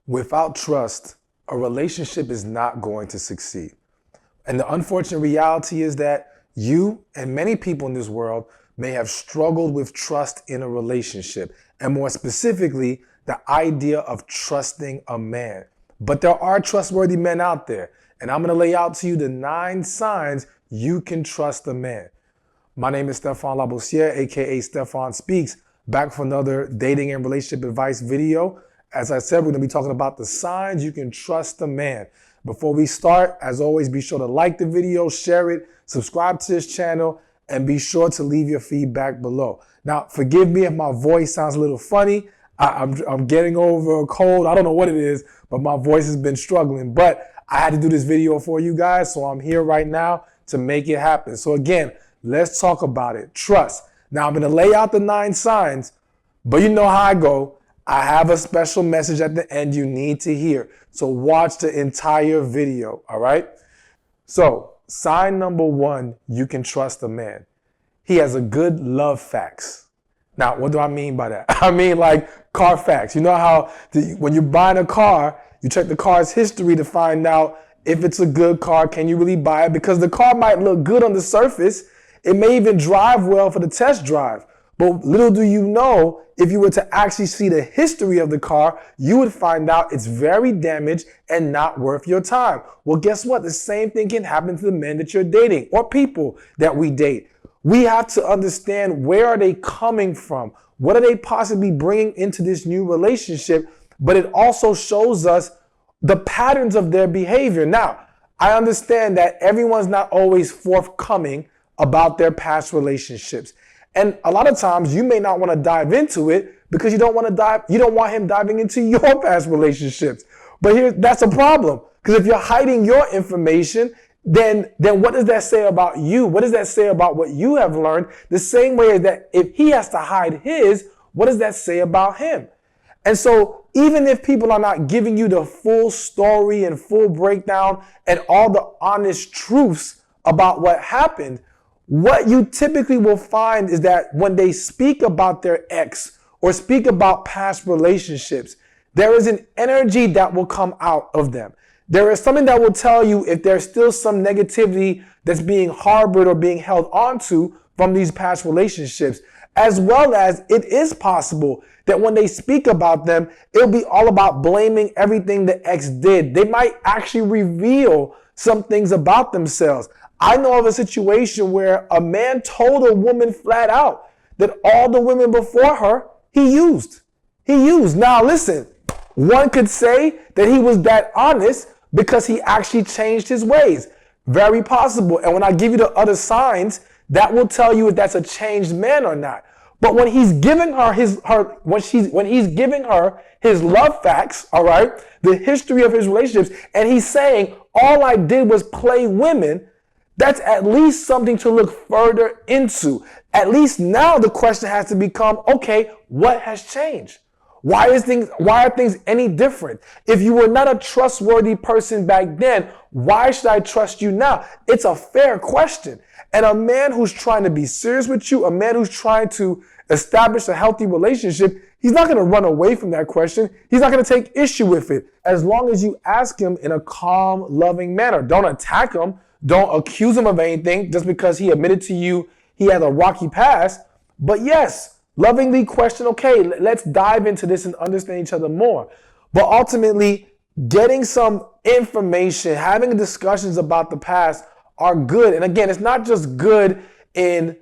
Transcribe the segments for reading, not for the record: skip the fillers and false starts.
Without trust, a relationship is not going to succeed. And the unfortunate reality is that you and many people in this world may have struggled with trust in a relationship, and more specifically, the idea of trusting a man. But there are trustworthy men out there, and I'm going to lay out to you the 9 signs you can trust a man. My name is Stephan Labossiere, aka Stephan Speaks, back for another dating and relationship advice video. As I said, we're going to be talking about the signs you can trust a man. Before we start, as always, be sure to like the video, share it, subscribe to this channel, and be sure to leave your feedback below. Now, forgive me if my voice sounds a little funny. I'm getting over a cold. I don't know what it is, but my voice has been struggling. But I had to do this video for you guys, so I'm here right now to make it happen. So again, let's talk about it. Trust. Now, I'm going to lay out the 9 signs, but you know how I go. I have a special message at the end you need to hear. So watch the entire video, all right? So sign number 1, you can trust a man. He has a good love facts. Now, what do I mean by that? I mean like Carfax. You know how when you're buying a car, you check the car's history to find out if it's a good car, can you really buy it? Because the car might look good on the surface. It may even drive well for the test drive. But little do you know, if you were to actually see the history of the car, you would find out it's very damaged and not worth your time. Well, guess what? The same thing can happen to the men that you're dating or people that we date. We have to understand, where are they coming from? What are they possibly bringing into this new relationship? But it also shows us the patterns of their behavior. Now, I understand that everyone's not always forthcoming about their past relationships. And a lot of times you may not want to dive into it because you don't want him diving into your past relationships. But that's a problem. Because if you're hiding your information, then what does that say about you? What does that say about what you have learned? The same way as that if he has to hide his, what does that say about him? And so even if people are not giving you the full story and full breakdown and all the honest truths about what happened, what you typically will find is that when they speak about their ex or speak about past relationships, there is an energy that will come out of them. There is something that will tell you if there's still some negativity that's being harbored or being held onto from these past relationships, as well as it is possible that when they speak about them, it'll be all about blaming everything the ex did. They might actually reveal some things about themselves. I know of a situation where a man told a woman flat out that all the women before her, he used. Now listen, one could say that he was that honest because he actually changed his ways. Very possible. And when I give you the other signs, that will tell you if that's a changed man or not. But when he's giving her when he's giving her his love facts, all right, the history of his relationships, and he's saying, all I did was play women, that's at least something to look further into. At least now the question has to become, okay, what has changed? Why are things any different? If you were not a trustworthy person back then, why should I trust you now? It's a fair question. And a man who's trying to be serious with you, a man who's trying to establish a healthy relationship, he's not going to run away from that question. He's not going to take issue with it. As long as you ask him in a calm, loving manner. Don't attack him. Don't accuse him of anything just because he admitted to you he had a rocky past. But yes, lovingly question, okay, let's dive into this and understand each other more. But ultimately, getting some information, having discussions about the past are good. And again, it's not just good in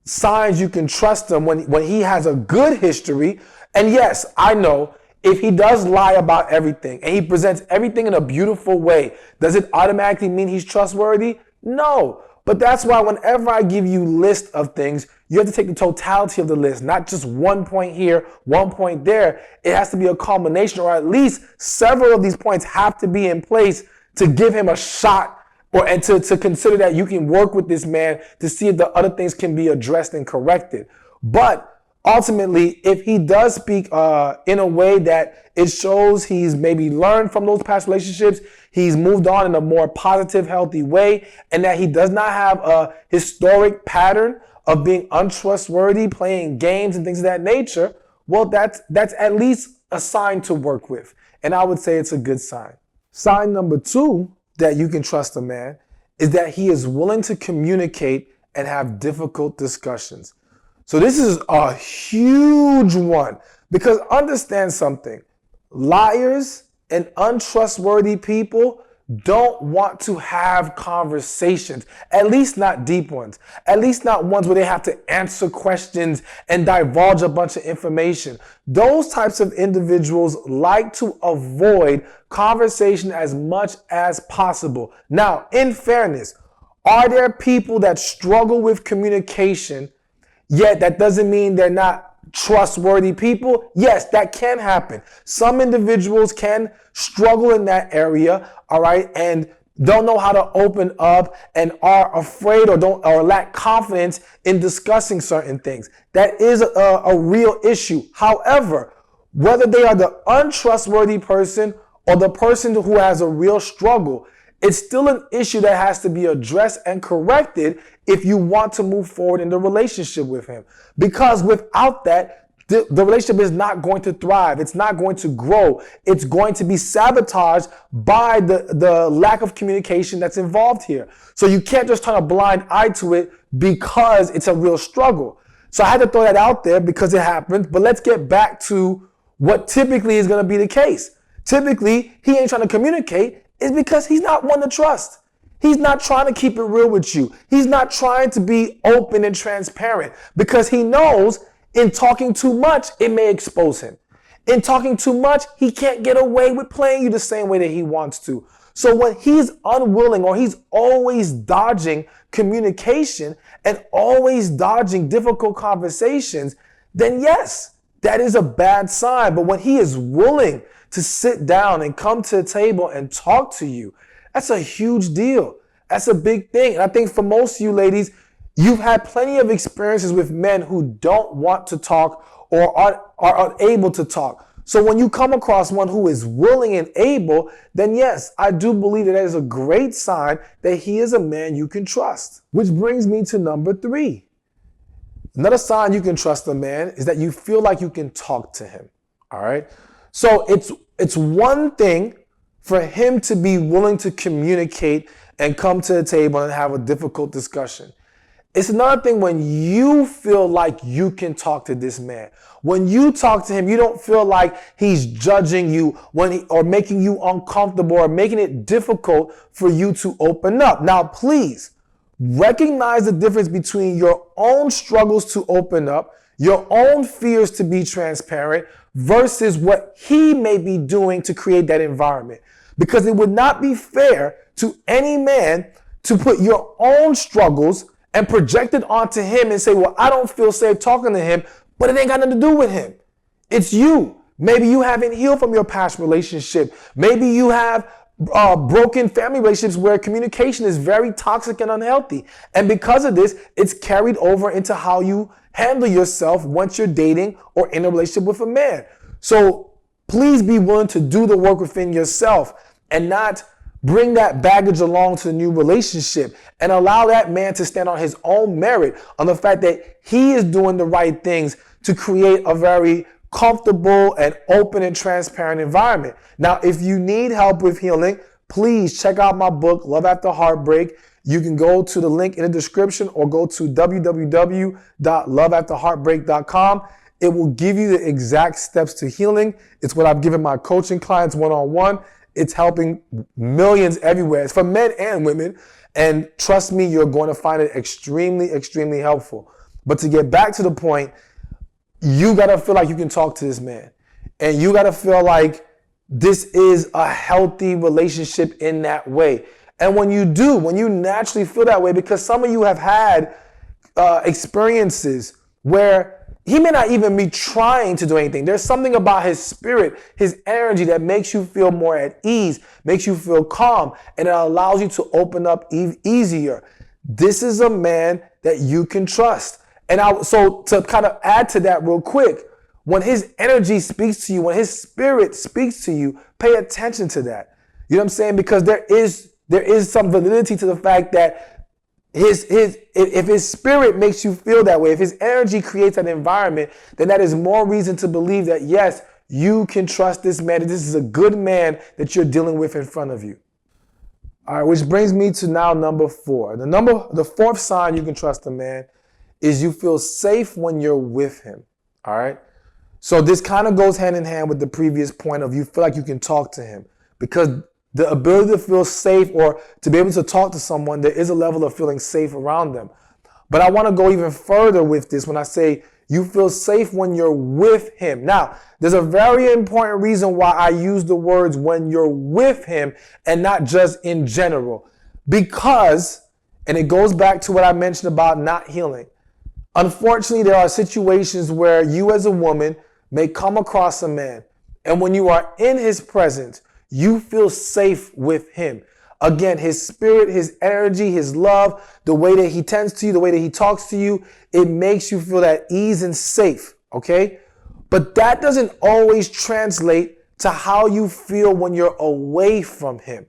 signs you can trust him when he has a good history. And yes, I know if he does lie about everything and he presents everything in a beautiful way, does it automatically mean he's trustworthy? No. But that's why whenever I give you list of things, you have to take the totality of the list, not just one point here, one point there. It has to be a culmination, or at least several of these points have to be in place to give him a shot, and to consider that you can work with this man to see if the other things can be addressed and corrected. But ultimately, if he does speak in a way that it shows he's maybe learned from those past relationships, he's moved on in a more positive, healthy way, and that he does not have a historic pattern of being untrustworthy, playing games and things of that nature, well, that's at least a sign to work with. And I would say it's a good sign. Sign number 2 that you can trust a man is that he is willing to communicate and have difficult discussions. So this is a huge one, because understand something. Liars and untrustworthy people don't want to have conversations, at least not deep ones, at least not ones where they have to answer questions and divulge a bunch of information. Those types of individuals like to avoid conversation as much as possible. Now, in fairness, are there people that struggle with communication, yet that doesn't mean they're not trustworthy people? Yes, that can happen. Some individuals can struggle in that area, all right, and don't know how to open up and are afraid or lack confidence in discussing certain things. That is a real issue. However, whether they are the untrustworthy person or the person who has a real struggle, it's still an issue that has to be addressed and corrected if you want to move forward in the relationship with him. Because without that, the relationship is not going to thrive. It's not going to grow. It's going to be sabotaged by the lack of communication that's involved here. So you can't just turn a blind eye to it because it's a real struggle. So I had to throw that out there because it happened. But let's get back to what typically is going to be the case. Typically, he ain't trying to communicate. It's because he's not one to trust. He's not trying to keep it real with you. He's not trying to be open and transparent because he knows in talking too much, it may expose him. In talking too much, he can't get away with playing you the same way that he wants to. So when he's unwilling or he's always dodging communication and always dodging difficult conversations, then yes, that is a bad sign. But when he is willing to sit down and come to the table and talk to you, that's a huge deal. That's a big thing. And I think for most of you ladies, you've had plenty of experiences with men who don't want to talk or are unable to talk. So when you come across one who is willing and able, then yes, I do believe that is a great sign that he is a man you can trust. Which brings me to number 3. Another sign you can trust a man is that you feel like you can talk to him. All right. So it's one thing for him to be willing to communicate and come to the table and have a difficult discussion. It's another thing when you feel like you can talk to this man. When you talk to him, you don't feel like he's judging you or making you uncomfortable or making it difficult for you to open up. Now, please recognize the difference between your own struggles to open up, your own fears to be transparent versus what he may be doing to create that environment. Because it would not be fair to any man to put your own struggles and project it onto him and say, well, I don't feel safe talking to him, but it ain't got nothing to do with him. It's you. Maybe you haven't healed from your past relationship. Maybe you have broken family relationships where communication is very toxic and unhealthy. And because of this, it's carried over into how you handle yourself once you're dating or in a relationship with a man. So please be willing to do the work within yourself and not bring that baggage along to the new relationship and allow that man to stand on his own merit, on the fact that he is doing the right things to create a very comfortable and open and transparent environment. Now, if you need help with healing, please check out my book, Love After Heartbreak. You can go to the link in the description or go to www.loveafterheartbreak.com. It will give you the exact steps to healing. It's what I've given my coaching clients one-on-one. It's helping millions everywhere. It's for men and women. And trust me, you're going to find it extremely, extremely helpful. But to get back to the point, you got to feel like you can talk to this man. And you got to feel like this is a healthy relationship in that way. And when you do, when you naturally feel that way, because some of you have had experiences where he may not even be trying to do anything. There's something about his spirit, his energy that makes you feel more at ease, makes you feel calm, and it allows you to open up easier. This is a man that you can trust. And so to kind of add to that real quick, when his energy speaks to you, when his spirit speaks to you, pay attention to that. You know what I'm saying? Because there is some validity to the fact that if his spirit makes you feel that way, if his energy creates an environment, then that is more reason to believe that, yes, you can trust this man, that this is a good man that you're dealing with in front of you. All right, which brings me to now number 4. The fourth sign you can trust a man is you feel safe when you're with him. All right. So this kind of goes hand in hand with the previous point of you feel like you can talk to him, because the ability to feel safe or to be able to talk to someone, there is a level of feeling safe around them. But I want to go even further with this when I say you feel safe when you're with him. Now, there's a very important reason why I use the words when you're with him and not just in general. Because, and it goes back to what I mentioned about not healing. Unfortunately, there are situations where you as a woman may come across a man, and when you are in his presence, you feel safe with him. Again, his spirit, his energy, his love, the way that he tends to you, the way that he talks to you, it makes you feel at ease and safe, okay? But that doesn't always translate to how you feel when you're away from him.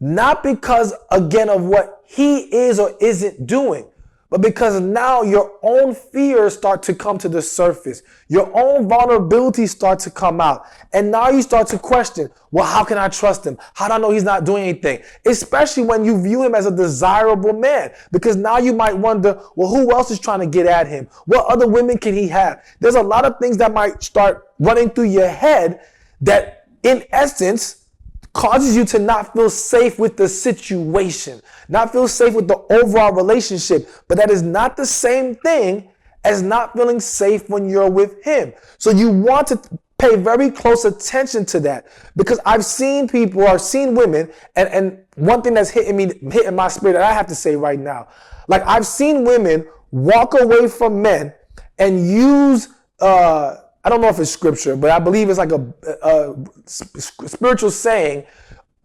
Not because, again, of what he is or isn't doing, but because now your own fears start to come to the surface. Your own vulnerabilities start to come out. And now you start to question, well, how can I trust him? How do I know he's not doing anything? Especially when you view him as a desirable man. Because now you might wonder, well, who else is trying to get at him? What other women can he have? There's a lot of things that might start running through your head that, in essence, causes you to not feel safe with the situation, not feel safe with the overall relationship. But that is not the same thing as not feeling safe when you're with him. So you want to pay very close attention to that, because I've seen people, I've seen women, and one thing that's hitting my spirit that I have to say right now, like I've seen women walk away from men and use, I don't know if it's scripture, but I believe it's like a spiritual saying,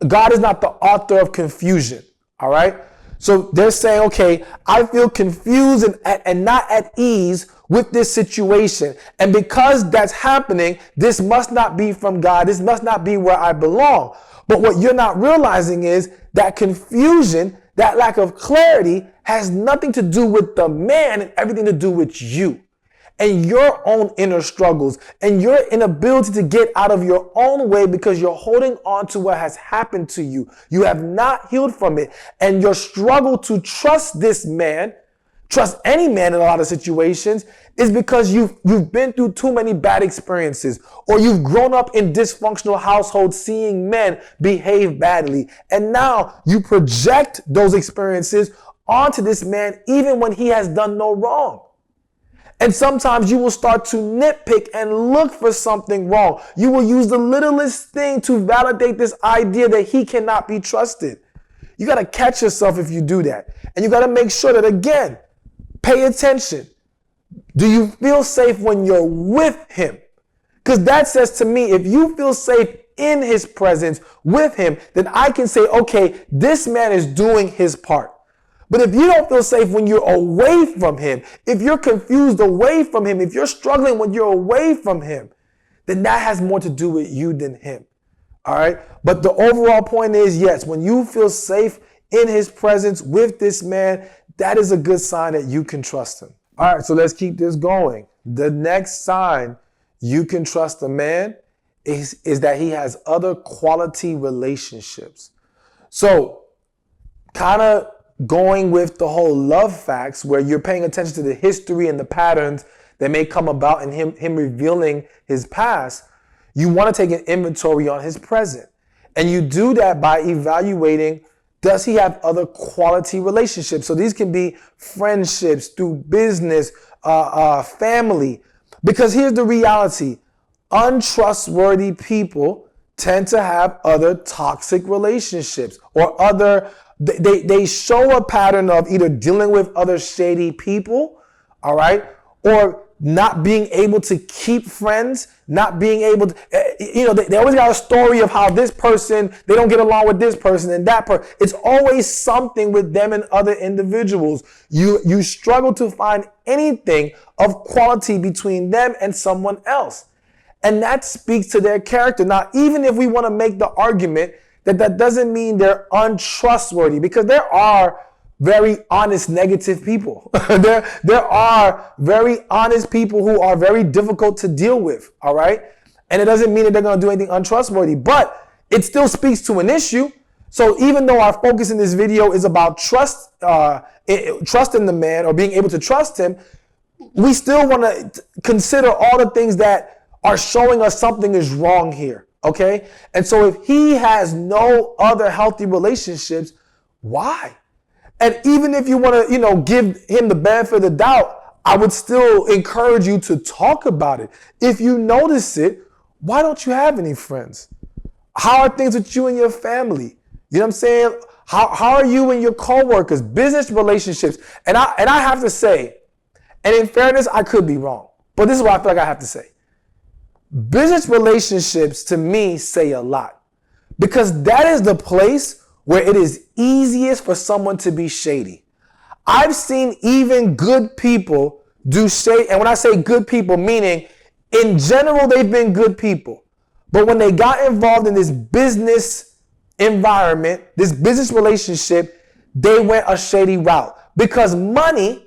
God is not the author of confusion, all right? So they're saying, okay, I feel confused and not at ease with this situation. And because that's happening, this must not be from God. This must not be where I belong. But what you're not realizing is that confusion, that lack of clarity, has nothing to do with the man and everything to do with you and your own inner struggles and your inability to get out of your own way because you're holding on to what has happened to you. You have not healed from it. And your struggle to trust this man, trust any man in a lot of situations, is because you've been through too many bad experiences, or you've grown up in dysfunctional households seeing men behave badly. And now you project those experiences onto this man even when he has done no wrong. And sometimes you will start to nitpick and look for something wrong. You will use the littlest thing to validate this idea that he cannot be trusted. You got to catch yourself if you do that. And you got to make sure that, again, pay attention. Do you feel safe when you're with him? Because that says to me, if you feel safe in his presence with him, then I can say, okay, this man is doing his part. But if you don't feel safe when you're away from him, if you're confused away from him, if you're struggling when you're away from him, then that has more to do with you than him. All right. But the overall point is, yes, when you feel safe in his presence with this man, that is a good sign that you can trust him. All right. So let's keep this going. The next sign you can trust a man is that he has other quality relationships. So kind of going with the whole love facts, where you're paying attention to the history and the patterns that may come about in him revealing his past, you want to take an inventory on his present. And you do that by evaluating, does he have other quality relationships? So these can be friendships, through business, family. Because here's the reality. Untrustworthy people tend to have other toxic relationships, or they show a pattern of either dealing with other shady people, all right, or not being able to keep friends, not being able to, they always got a story of how this person, they don't get along with this person and that person. It's always something with them and other individuals. You struggle to find anything of quality between them and someone else. And that speaks to their character. Now, even if we want to make the argument that doesn't mean they're untrustworthy, because there are very honest negative people. there are very honest people who are very difficult to deal with, all right? And it doesn't mean that they're going to do anything untrustworthy, but it still speaks to an issue. So even though our focus in this video is about trusting the man or being able to trust him, we still want to consider all the things that are showing us something is wrong here, okay? And so if he has no other healthy relationships, why? And even if you want to, give him the benefit of the doubt, I would still encourage you to talk about it. If you notice it, why don't you have any friends? How are things with you and your family? You know what I'm saying? How are you and your coworkers, business relationships? And I have to say, and in fairness, I could be wrong, but this is what I feel like I have to say. Business relationships to me say a lot, because that is the place where it is easiest for someone to be shady. I've seen even good people do shade, and when I say good people, meaning in general they've been good people, but when they got involved in this business environment, this business relationship, they went a shady route, because money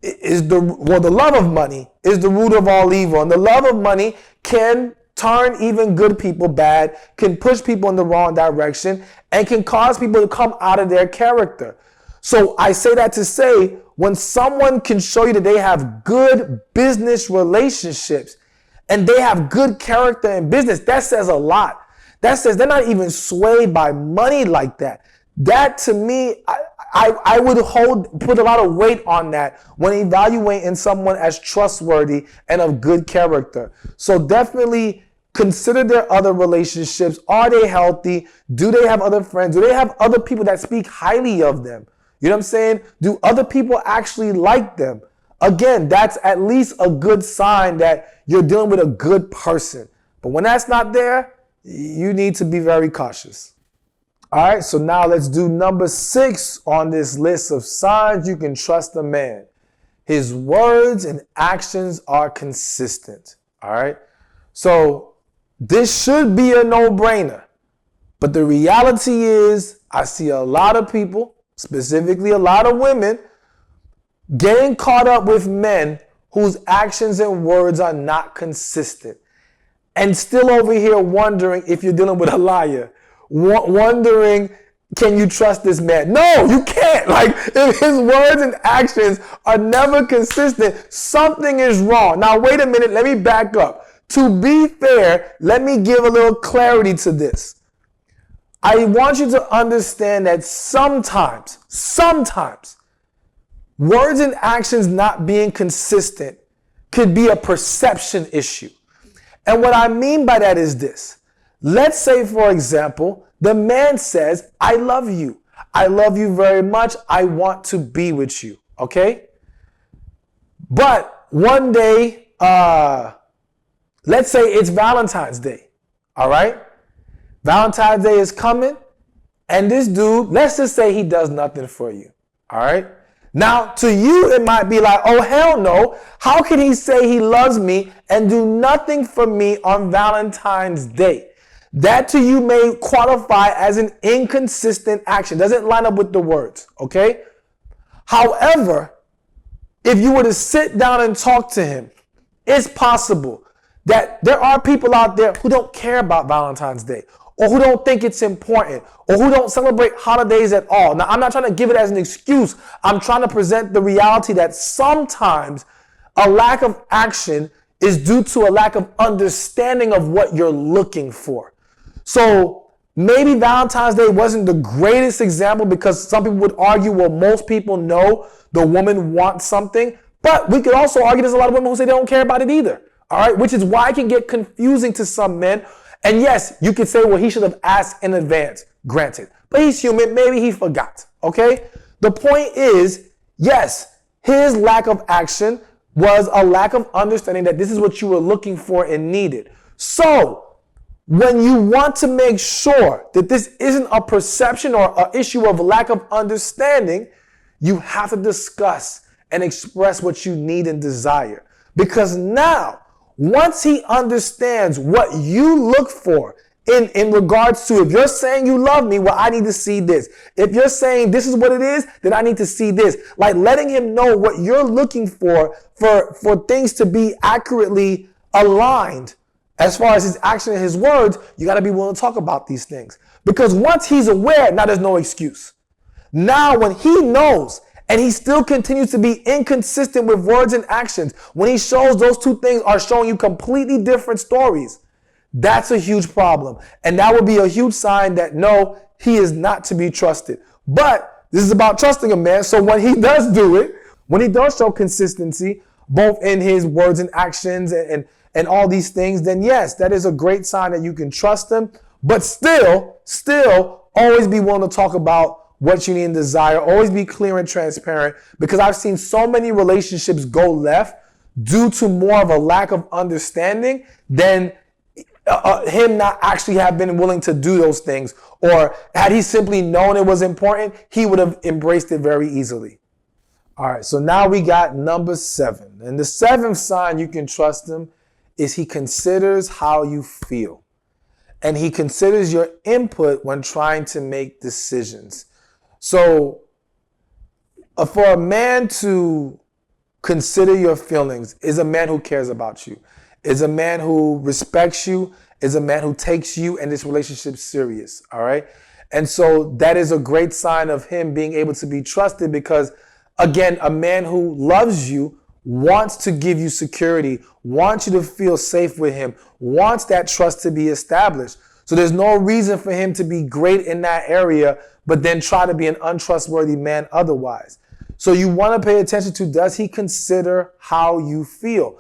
is the love of money is the root of all evil. And the love of money can turn even good people bad, can push people in the wrong direction, and can cause people to come out of their character. So I say that to say, when someone can show you that they have good business relationships and they have good character in business, that says a lot. That says they're not even swayed by money like that. That to me, I would put a lot of weight on that when evaluating someone as trustworthy and of good character. So definitely consider their other relationships. Are they healthy? Do they have other friends? Do they have other people that speak highly of them? You know what I'm saying? Do other people actually like them? Again, that's at least a good sign that you're dealing with a good person. But when that's not there, you need to be very cautious. All right, so now let's do number 6 on this list of signs you can trust a man. His words and actions are consistent. All right, so this should be a no-brainer. But the reality is, I see a lot of people, specifically a lot of women, getting caught up with men whose actions and words are not consistent. And still over here wondering if you're dealing with a liar. Wondering, can you trust this man? No, you can't. Like, if his words and actions are never consistent, something is wrong. Now, wait a minute. Let me back up. To be fair, let me give a little clarity to this. I want you to understand that sometimes, words and actions not being consistent could be a perception issue. And what I mean by that is this. Let's say, for example, the man says, I love you. I love you very much. I want to be with you. Okay? But one day, let's say it's Valentine's Day. All right? Valentine's Day is coming. And this dude, let's just say he does nothing for you. All right? Now, to you, it might be like, oh, hell no. How can he say he loves me and do nothing for me on Valentine's Day? That to you may qualify as an inconsistent action. Doesn't line up with the words, okay? However, if you were to sit down and talk to him, it's possible that there are people out there who don't care about Valentine's Day, or who don't think it's important, or who don't celebrate holidays at all. Now, I'm not trying to give it as an excuse. I'm trying to present the reality that sometimes a lack of action is due to a lack of understanding of what you're looking for. So maybe Valentine's Day wasn't the greatest example, because some people would argue, well, most people know the woman wants something. But we could also argue there's a lot of women who say they don't care about it either. All right, which is why it can get confusing to some men. And yes, you could say, well, he should have asked in advance, granted. But he's human, maybe he forgot, okay? The point is, yes, his lack of action was a lack of understanding that this is what you were looking for and needed. So, when you want to make sure that this isn't a perception or an issue of lack of understanding, you have to discuss and express what you need and desire. Because now, once he understands what you look for in regards to, if you're saying you love me, well, I need to see this. If you're saying this is what it is, then I need to see this. Like letting him know what you're looking for things to be accurately aligned As far as his action and his words, you got to be willing to talk about these things. Because once he's aware, now there's no excuse. Now when he knows and he still continues to be inconsistent with words and actions, when he shows those two things are showing you completely different stories, that's a huge problem. And that would be a huge sign that no, he is not to be trusted. But this is about trusting a man. So when he does do it, when he does show consistency, both in his words and actions and all these things, then yes, that is a great sign that you can trust him. But still always be willing to talk about what you need and desire. Always be clear and transparent, because I've seen so many relationships go left due to more of a lack of understanding than him not actually have been willing to do those things. Or had he simply known it was important, he would have embraced it very easily. All right, so now we got number 7. And the 7th sign you can trust him is he considers how you feel. And he considers your input when trying to make decisions. So for a man to consider your feelings is a man who cares about you, is a man who respects you, is a man who takes you and this relationship serious, all right? And so that is a great sign of him being able to be trusted, because again, a man who loves you wants to give you security, wants you to feel safe with him, wants that trust to be established. So there's no reason for him to be great in that area, but then try to be an untrustworthy man otherwise. So you want to pay attention to, does he consider how you feel?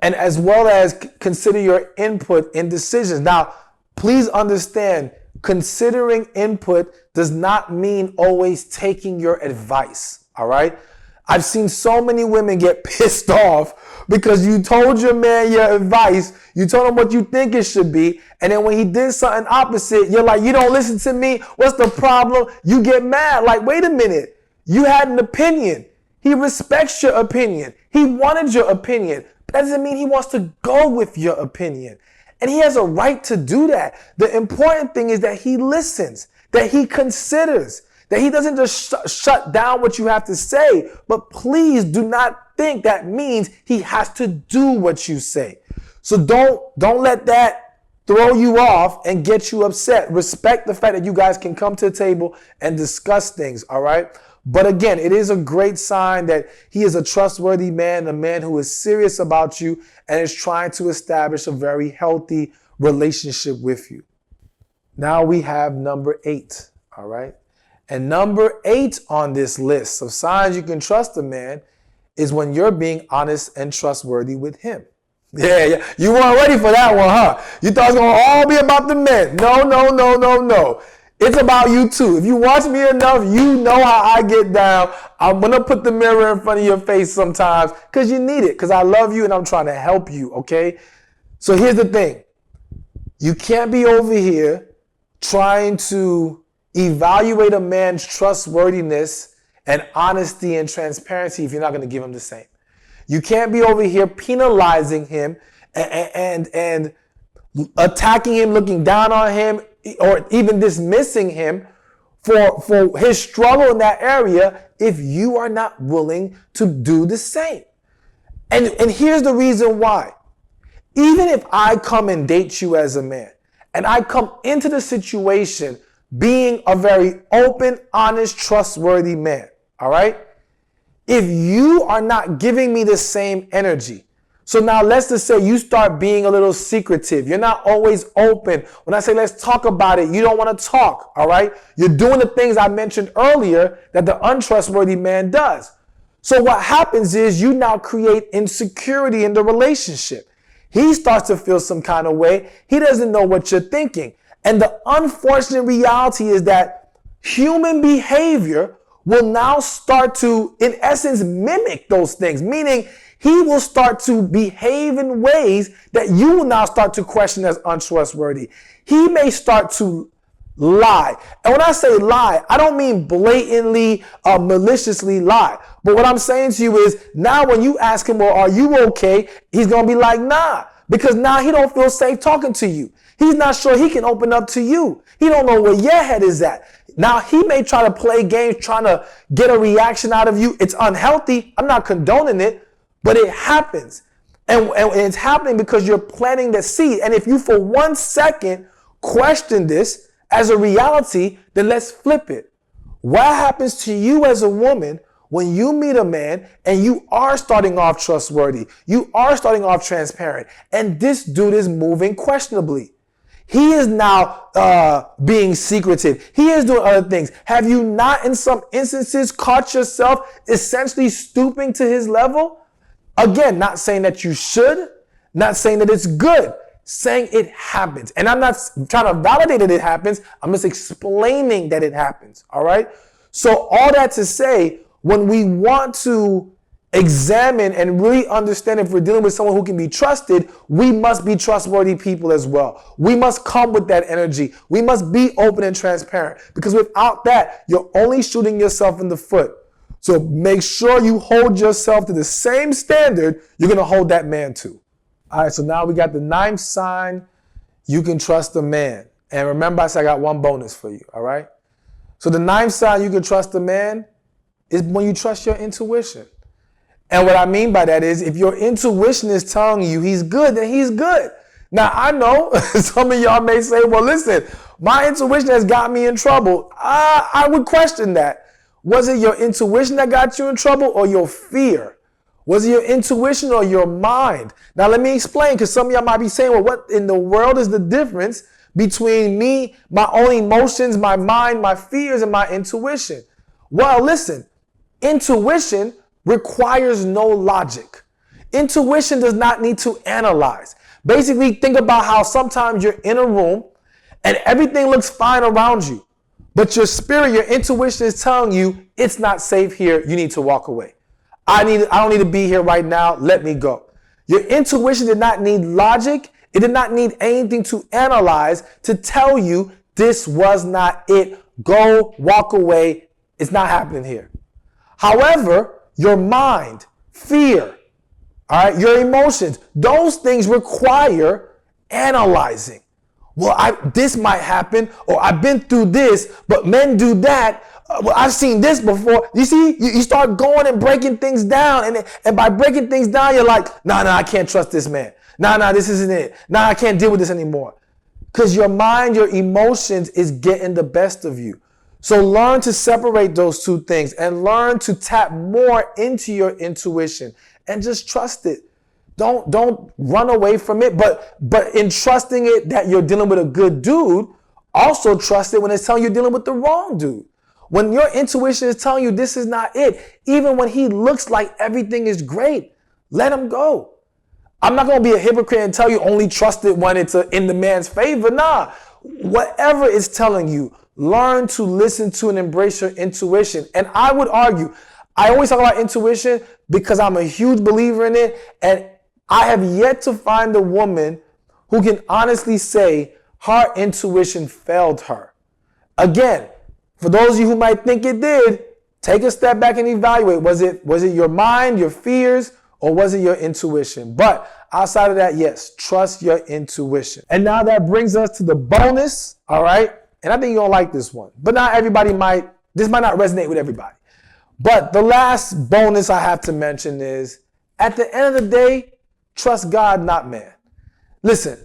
And as well as consider your input in decisions. Now, please understand, considering input does not mean always taking your advice, all right? I've seen so many women get pissed off because you told your man your advice, you told him what you think it should be, and then when he did something opposite, you're like, you don't listen to me, what's the problem? You get mad, like, wait a minute, you had an opinion. He respects your opinion. He wanted your opinion. That doesn't mean he wants to go with your opinion. And he has a right to do that. The important thing is that he listens, that he considers, that he doesn't just shut down what you have to say. But please do not think that means he has to do what you say. So don't let that throw you off and get you upset. Respect the fact that you guys can come to the table and discuss things, all right? But again, it is a great sign that he is a trustworthy man, a man who is serious about you and is trying to establish a very healthy relationship with you. Now we have number 8, all right? And number 8 on this list of signs you can trust a man is when you're being honest and trustworthy with him. Yeah. You weren't ready for that one, huh? You thought it was going to all be about the men. No. It's about you too. If you watch me enough, you know how I get down. I'm going to put the mirror in front of your face sometimes because you need it, because I love you and I'm trying to help you, okay? So here's the thing. You can't be over here trying to evaluate a man's trustworthiness and honesty and transparency if you're not going to give him the same. You can't be over here penalizing him and attacking him, looking down on him, or even dismissing him for his struggle in that area if you are not willing to do the same. And here's the reason why. Even if I come and date you as a man, and I come into the situation being a very open, honest, trustworthy man, all right? If you are not giving me the same energy, so now let's just say you start being a little secretive. You're not always open. When I say let's talk about it, you don't want to talk, all right? You're doing the things I mentioned earlier that the untrustworthy man does. So what happens is you now create insecurity in the relationship. He starts to feel some kind of way. He doesn't know what you're thinking. And the unfortunate reality is that human behavior will now start to, in essence, mimic those things, meaning he will start to behave in ways that you will now start to question as untrustworthy. He may start to lie. And when I say lie, I don't mean blatantly, maliciously lie. But what I'm saying to you is now when you ask him, well, are you okay? He's going to be like, nah, because now he don't feel safe talking to you. He's not sure he can open up to you. He don't know where your head is at. Now, he may try to play games, trying to get a reaction out of you. It's unhealthy. I'm not condoning it. But it happens. And it's happening because you're planting the seed. And if you for 1 second question this as a reality, then let's flip it. What happens to you as a woman when you meet a man and you are starting off trustworthy, you are starting off transparent, and this dude is moving questionably? He is now being secretive. He is doing other things. Have you not in some instances caught yourself essentially stooping to his level? Again, not saying that you should, not saying that it's good, saying it happens. And I'm not trying to validate that it happens. I'm just explaining that it happens. All right. So all that to say, when we want to examine and really understand if we're dealing with someone who can be trusted, we must be trustworthy people as well. We must come with that energy. We must be open and transparent, because without that, you're only shooting yourself in the foot. So make sure you hold yourself to the same standard you're going to hold that man to. All right, so now we got the 9th sign. You can trust a man. And remember, I said I got one bonus for you, all right? So the 9th sign you can trust a man is when you trust your intuition. And what I mean by that is if your intuition is telling you he's good, then he's good. Now, I know some of y'all may say, well, listen, my intuition has got me in trouble. I would question that. Was it your intuition that got you in trouble or your fear? Was it your intuition or your mind? Now, let me explain, because some of y'all might be saying, well, what in the world is the difference between me, my own emotions, my mind, my fears, and my intuition? Well, listen, intuition requires no logic. Intuition does not need to analyze. Basically, think about how sometimes you're in a room and everything looks fine around you, but your spirit, your intuition is telling you it's not safe here. You need to walk away. I don't need to be here right now. Let me go. Your intuition did not need logic. It did not need anything to analyze to tell you this was not it. Go, walk away. It's not happening here. However, your mind, fear, all right, your emotions, those things require analyzing. Well, this might happen, or I've been through this, but men do that. Well, I've seen this before. You see, you start going and breaking things down. And by breaking things down, you're like, nah, I can't trust this man. Nah, this isn't it. Nah, I can't deal with this anymore. Because your mind, your emotions is getting the best of you. So learn to separate those two things and learn to tap more into your intuition and just trust it. Don't run away from it, but in trusting it that you're dealing with a good dude, also trust it when it's telling you you're dealing with the wrong dude. When your intuition is telling you this is not it, even when he looks like everything is great, let him go. I'm not going to be a hypocrite and tell you only trust it when it's in the man's favor. Nah, whatever it's telling you, learn to listen to and embrace your intuition. And I would argue, I always talk about intuition because I'm a huge believer in it, and I have yet to find a woman who can honestly say her intuition failed her. Again, for those of you who might think it did, take a step back and evaluate. Was it your mind, your fears, or was it your intuition? But outside of that, yes, trust your intuition. And now that brings us to the bonus, all right? And I think you're going to like this one. But not everybody this might not resonate with everybody. But the last bonus I have to mention is, at the end of the day, trust God, not man. Listen,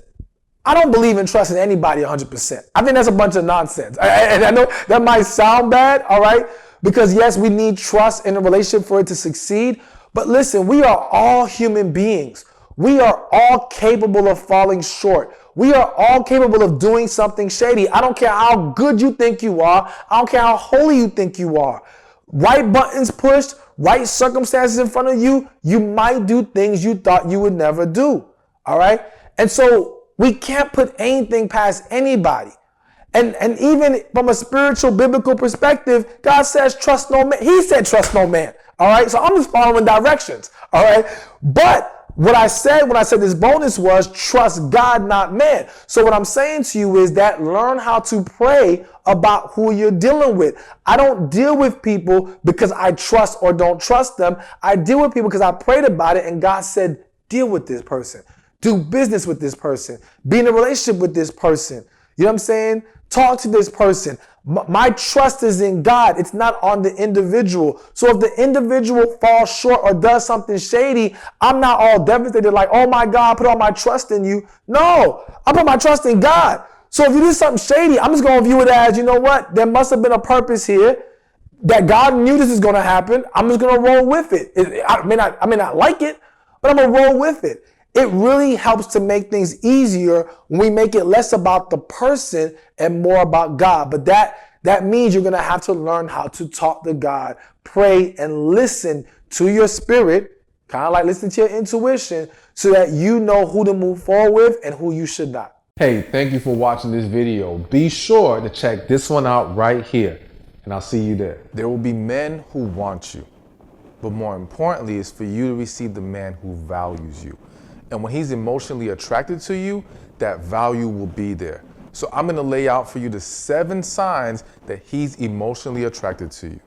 I don't believe in trusting anybody 100%. I think that's a bunch of nonsense. And I know that might sound bad, all right? Because yes, we need trust in a relationship for it to succeed. But listen, we are all human beings. We are all capable of falling short. We are all capable of doing something shady. I don't care how good you think you are. I don't care how holy you think you are. Right buttons pushed, right circumstances in front of you, you might do things you thought you would never do. All right? And so we can't put anything past anybody. And even from a spiritual, biblical perspective, God says trust no man. He said trust no man. All right? So I'm just following directions. All right? But what I said when I said this bonus was trust God, not man. So what I'm saying to you is that learn how to pray about who you're dealing with. I don't deal with people because I trust or don't trust them. I deal with people because I prayed about it and God said, deal with this person. Do business with this person. Be in a relationship with this person. You know what I'm saying? talk to this person. My trust is in God. It's not on the individual. So if the individual falls short or does something shady, I'm not all devastated like, oh my God, I put all my trust in you. No, I put my trust in God. So if you do something shady, I'm just going to view it as, you know what? There must have been a purpose here that God knew this is going to happen. I'm just going to roll with it. I may not like it, but I'm going to roll with it. It really helps to make things easier when we make it less about the person and more about God. But that means you're going to have to learn how to talk to God, pray, and listen to your spirit, kind of like listen to your intuition, so that you know who to move forward with and who you should not. Hey, thank you for watching this video. Be sure to check this one out right here, and I'll see you there. There will be men who want you, but more importantly is for you to receive the man who values you. And when he's emotionally attracted to you, that value will be there. So I'm going to lay out for you the 7 signs that he's emotionally attracted to you.